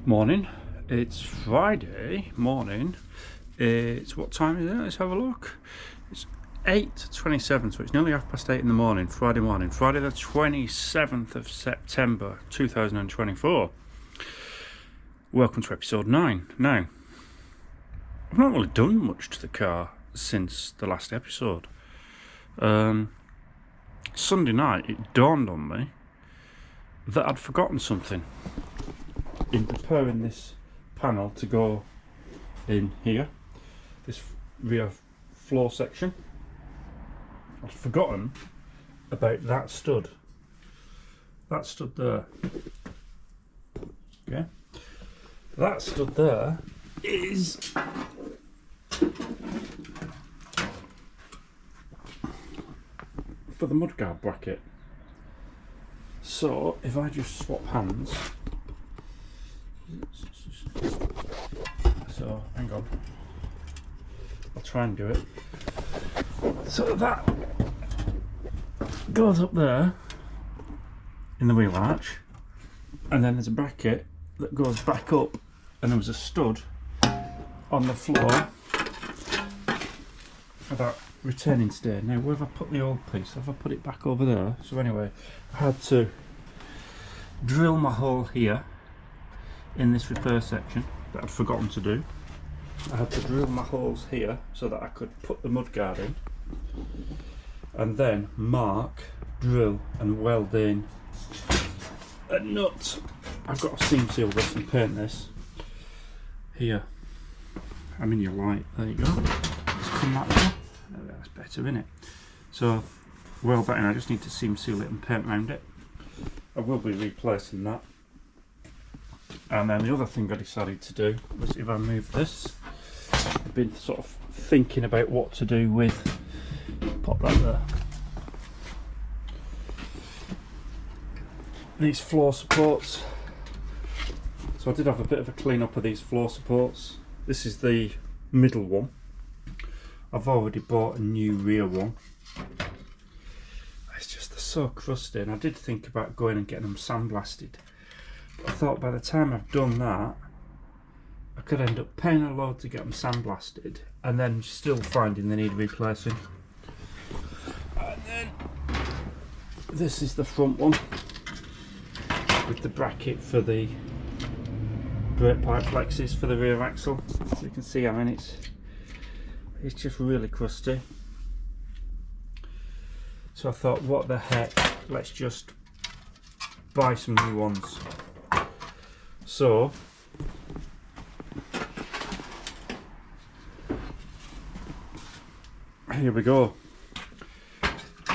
Morning. It's Friday morning. It's what time is it? Let's have a look. It's 8:27, so it's nearly 8:30 in the morning. Friday morning, Friday the 27th of September 2024. Welcome to episode 9. Now, I've not really done much to the car since the last episode. Sunday night it dawned on me that I'd forgotten something in preparing this panel to go in here, this rear floor section. I'd forgotten about that stud. That stud there. Okay. That stud there is for the mudguard bracket. So if I just swap hands, so hang on, I'll try and do it. So that goes up there in the wheel arch, and then there's a bracket that goes back up, and there was a stud on the floor for that retaining stay. Now where have I put the old piece? Have I put it back over there? So anyway, I had to drill my hole here in this repair section that I'd forgotten to do. I had to drill my holes here so that I could put the mudguard in, and then mark, drill and weld in a nut. I've got to seam seal this and paint this here. I'm in your light, there you go. Let's come that way. That's better, isn't it? So weld that in. I just need to seam seal it and paint around it. I will be replacing that. And then the other thing I decided to do was, if I move this, I've been sort of thinking about what to do with, pop that there, these floor supports. So I did have a bit of a clean up of these floor supports. This is the middle one. I've already bought a new rear one. It's just, they're so crusty, and I did think about going and getting them sandblasted. I thought by the time I've done that, I could end up paying a load to get them sandblasted and then still finding they need replacing. And then this is the front one with the bracket for the brake pipe flexes for the rear axle. So you can see, I mean, it's just really crusty. So I thought, what the heck, let's just buy some new ones. So here we go.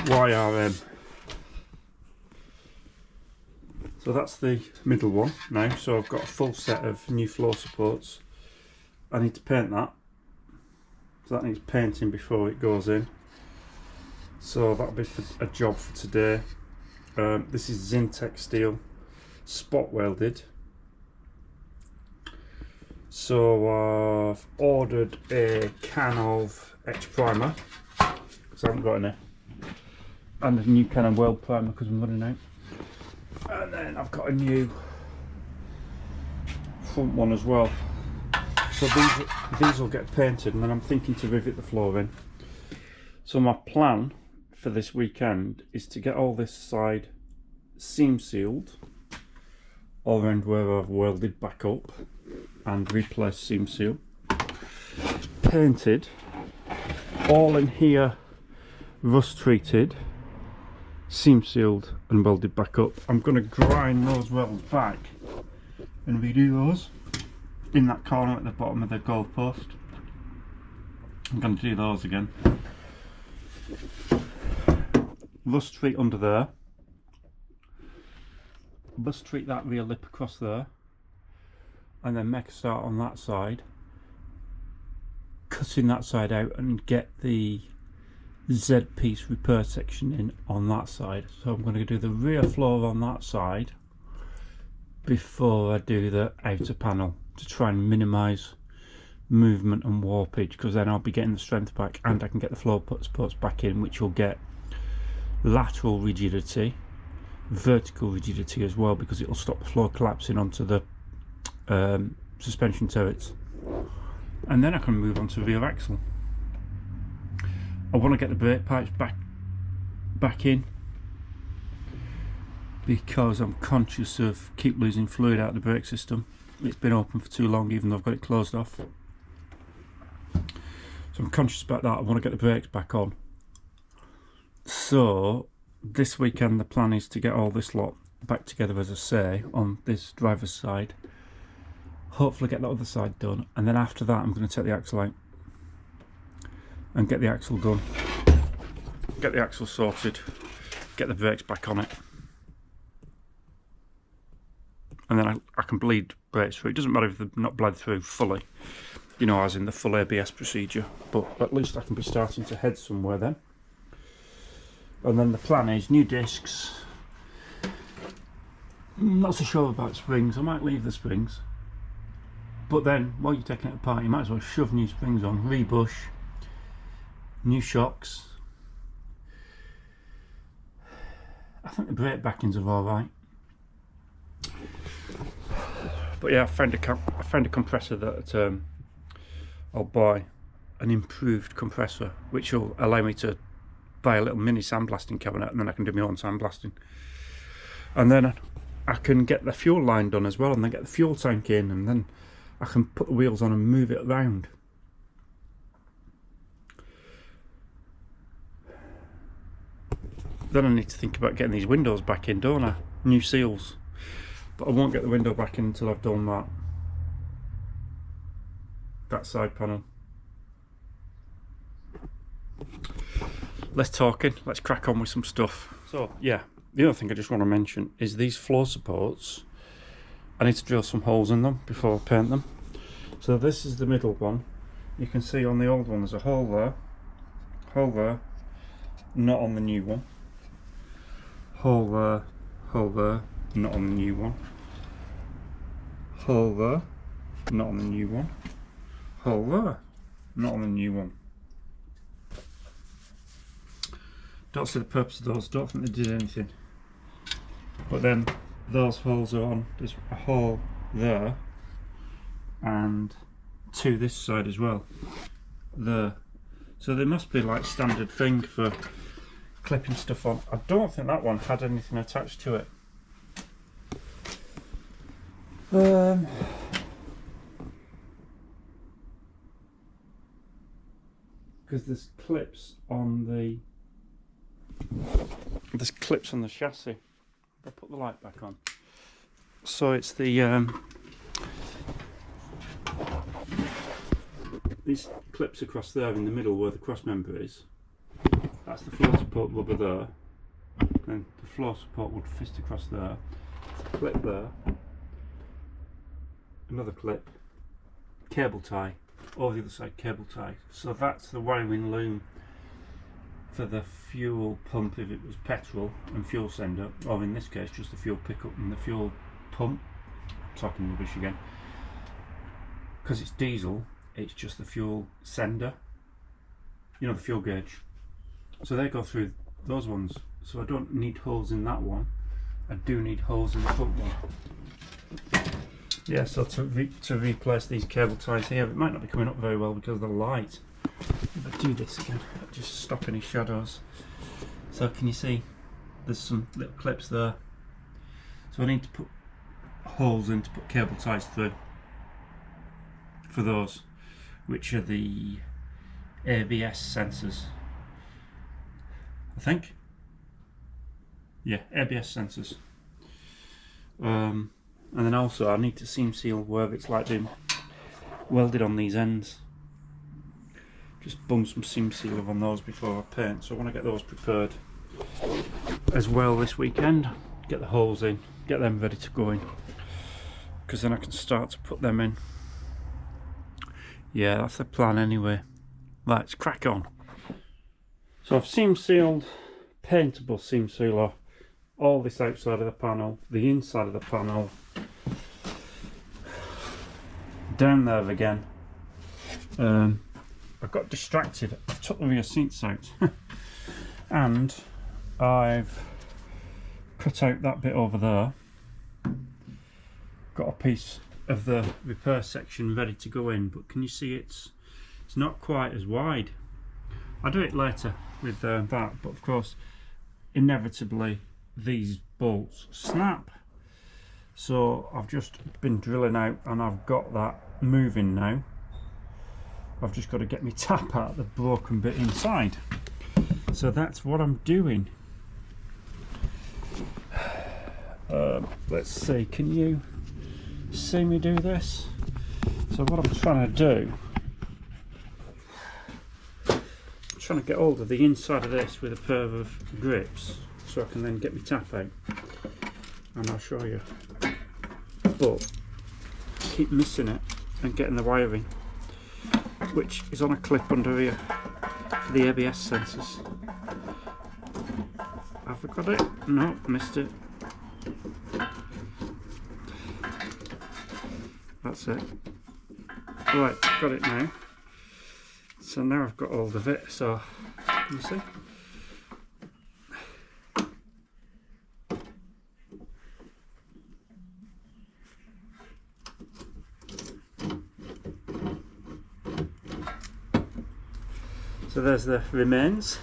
YRM. So that's the middle one now. So I've got a full set of new floor supports. I need to paint that. So that needs painting before it goes in. So that'll be a job for today. This is Zintex steel, spot welded. So I've ordered a can of etch primer because I haven't got any, and a new can of weld primer because I'm running out. And then I've got a new front one as well. So these will get painted, and then I'm thinking to rivet the floor in. So my plan for this weekend is to get all this side seam sealed, all around where I've welded back up, and replace seam seal, painted, all in here rust treated, seam sealed and welded back up. I'm going to grind those welds back and redo those in that corner at the bottom of the goal post. I'm going to do those again. Rust treat under there, rust treat that rear lip across there, and then make a start on that side, cutting that side out, and get the Z piece repair section in on that side. So I'm going to do the rear floor on that side before I do the outer panel, to try and minimise movement and warpage, because then I'll be getting the strength back and I can get the floor supports back in, which will get lateral rigidity, vertical rigidity as well, because it'll stop the floor collapsing onto the suspension turrets, and then I can move on to the rear axle. I want to get the brake pipes back in, because I'm conscious of keep losing fluid out of the brake system. It's been open for too long, even though I've got it closed off. So I'm conscious about that. I want to get the brakes back on. So this weekend the plan is to get all this lot back together, as I say, on this driver's side. Hopefully get that other side done, and then after that I'm going to take the axle out and get the axle done, get the axle sorted, get the brakes back on it, and then I can bleed brakes through. It doesn't matter if they're not bled through fully, you know, as in the full ABS procedure, but at least I can be starting to head somewhere then. And then the plan is new discs. I'm not so sure about springs. I might leave the springs, but then while you're taking it apart you might as well shove new springs on, rebush, new shocks. I think the brake backings are alright. But yeah, I found a compressor that I'll buy, an improved compressor, which will allow me to buy a little mini sandblasting cabinet, and then I can do my own sandblasting. And then I can get the fuel line done as well, and then get the fuel tank in, and then I can put the wheels on and move it around. Then I need to think about getting these windows back in, don't I? New seals. But I won't get the window back in until I've done that side panel. Less talking, let's crack on with some stuff. So yeah, the other thing I just want to mention is these floor supports. I need to drill some holes in them before I paint them. So this is the middle one. You can see on the old one there's a hole there, not on the new one. Hole there, not on the new one. Hole there, not on the new one. Hole there, not on the new one. Don't see the purpose of those, don't think they did anything. But then those holes are on, there's a hole there and two this side as well, there. So they must be like standard thing for clipping stuff on. I don't think that one had anything attached to it. Because there's clips on the chassis. I'll put the light back on. So it's the these clips across there in the middle where the cross member is. That's the floor support rubber there. Then the floor support would fist across there. Clip there. Another clip. Cable tie. Over the other side, cable tie. So that's the wiring loom for the fuel pump if it was petrol, and fuel sender, or in this case just the fuel pickup and the fuel pump. I'm talking rubbish again. Because it's diesel, it's just the fuel sender, you know, the fuel gauge. So they go through those ones, so I don't need holes in that one. I do need holes in the front one. Yeah, so to replace these cable ties here, it might not be coming up very well because of the light. If I do this again, I'll just stop any shadows. So can you see there's some little clips there, so I need to put holes in to put cable ties through for those, which are the ABS sensors, I think. Yeah, ABS sensors. And then also I need to seam seal where it's like being welded on these ends. Just bung some seam sealer on those before I paint, so I want to get those prepared as well this weekend. Get the holes in, get them ready to go in, because then I can start to put them in. Yeah, that's the plan anyway. Right, let's crack on. So I've seam sealed, paintable seam sealer, all this outside of the panel, the inside of the panel, down there again. I got distracted, I took the rear seats out and I've cut out that bit over there, got a piece of the repair section ready to go in, but can you see it's not quite as wide. I'll do it later with that, but of course inevitably these bolts snap, so I've just been drilling out and I've got that moving now. I've just got to get my tap out the broken bit inside, so that's what I'm doing. Let's see, can you see me do this? So what I'm trying to do, I'm trying to get hold of the inside of this with a pair of grips so I can then get my tap out, and I'll show you, but keep missing it and getting the wiring, which is on a clip under here for the ABS sensors. Have I got it? No, missed it. That's it. Right, got it now. So now I've got hold of it, so can you see? So there's the remains.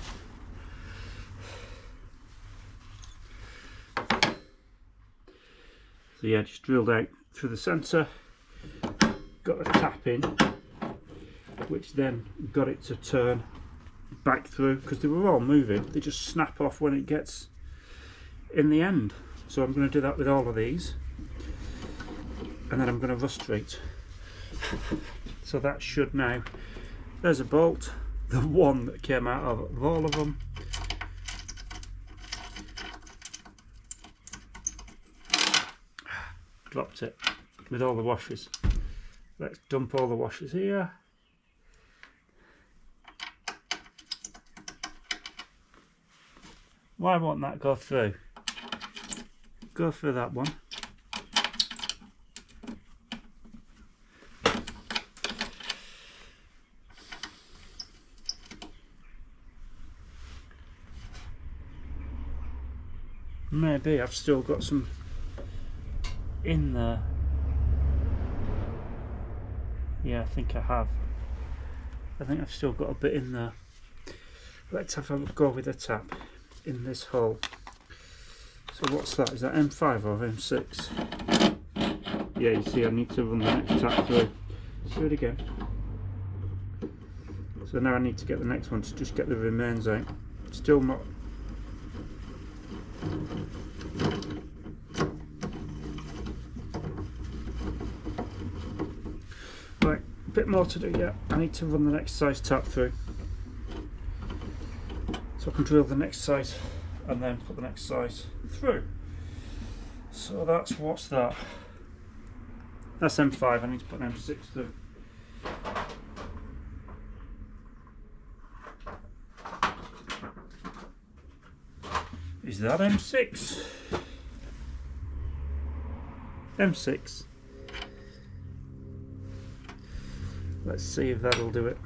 So yeah, just drilled out through the centre, got a tap in, which then got it to turn back through, because they were all moving, they just snap off when it gets in the end. So I'm going to do that with all of these, and then I'm going to rust treat. So that should now, there's a bolt, the one that came out of all of them. Dropped it with all the washers. Let's dump all the washers here. Why won't that go through? Go through that one. Maybe I've still got some in there. Yeah, I think I have. I think I've still got a bit in there. Let's have a go with the tap in this hole. So what's that? Is that M5 or M6? Yeah, you see I need to run the next tap through. Let's do it again. So now I need to get the next one to just get the remains out. Still not. Right, a bit more to do yet. I need to run the next size tap through, so I can drill the next size and then put the next size through. So that's, what's that? That's M5, I need to put an M6 through. Is that M6? M6. Let's see if that'll do it.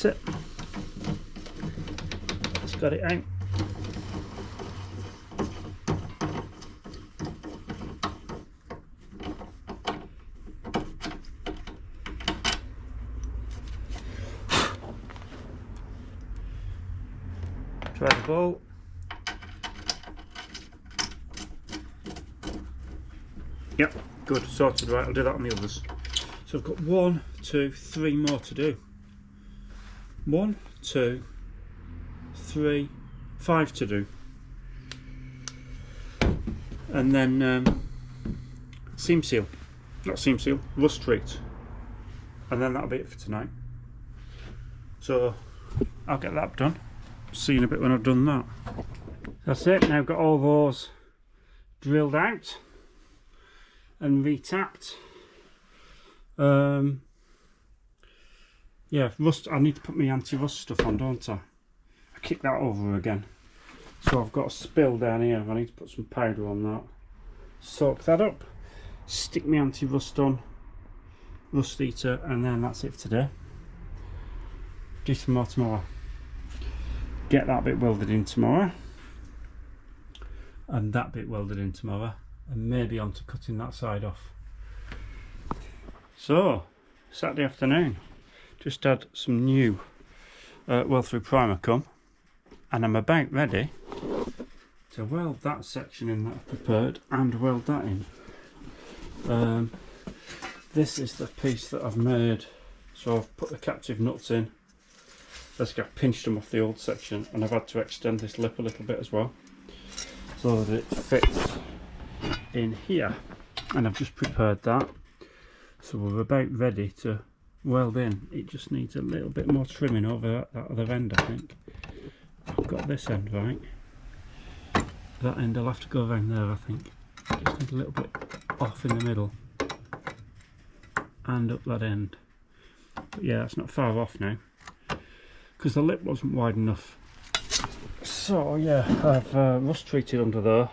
That's it. Just got it out. Try the bolt. Yep, good, sorted. Right, I'll do that on the others. So I've got 1, 2, 3 more to do. 1, 2, 3, 5 to do. And then seam seal, not seam seal, rust treat. And then that'll be it for tonight. So I'll get that done. See you in a bit when I've done that. That's it, now I've got all those drilled out and retapped. Yeah, rust, I need to put my anti-rust stuff on, don't I? I kick that over again. So I've got a spill down here, I need to put some powder on that. Soak that up, stick my anti-rust on, rust eater, and then that's it for today. Do some more tomorrow. Get that bit welded in tomorrow. And that bit welded in tomorrow. And maybe on to cutting that side off. So, Saturday afternoon. Just had some new weld through primer come. And I'm about ready to weld that section in that I've prepared and weld that in. This is the piece that I've made. So I've put the captive nuts in. Basically I've pinched them off the old section and I've had to extend this lip a little bit as well, so that it fits in here. And I've just prepared that. So we're about ready to weld in. It just needs a little bit more trimming over that other end, I think. I've got this end right. That end I'll have to go around there, I think. Just need a little bit off in the middle. And up that end. But yeah, it's not far off now, because the lip wasn't wide enough. So yeah, I've rust treated under there,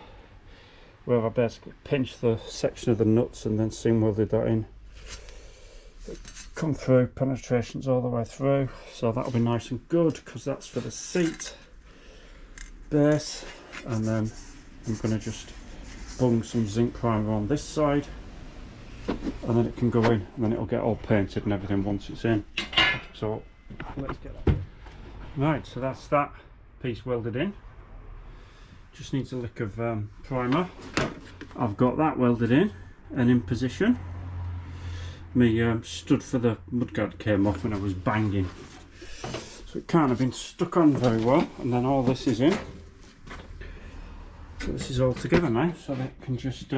where I basically pinched the section of the nuts and then seam welded that in. Come through, penetrations all the way through, so that'll be nice and good, because that's for the seat base. And then I'm going to just bung some zinc primer on this side, and then it can go in, and then it'll get all painted and everything once it's in. So let's get that. Right, so that's that piece welded in. Just needs a lick of primer. I've got that welded in and in position. My stud for the mudguard came off when I was banging, so it can't have been stuck on very well. And then all this is in. So this is all together now, so that can just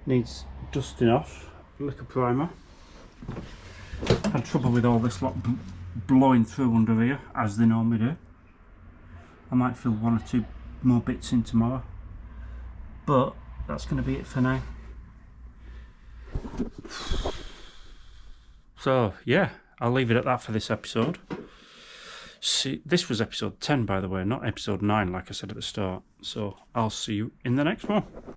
needs dusting off. A lick of primer. Had trouble with all this lot blowing through under here, as they normally do. I might fill 1 or 2 more bits in tomorrow, but that's going to be it for now. So yeah, I'll leave it at that for this episode. See, this was episode 10, by the way, not episode 9 like I said at the start. So I'll see you in the next one.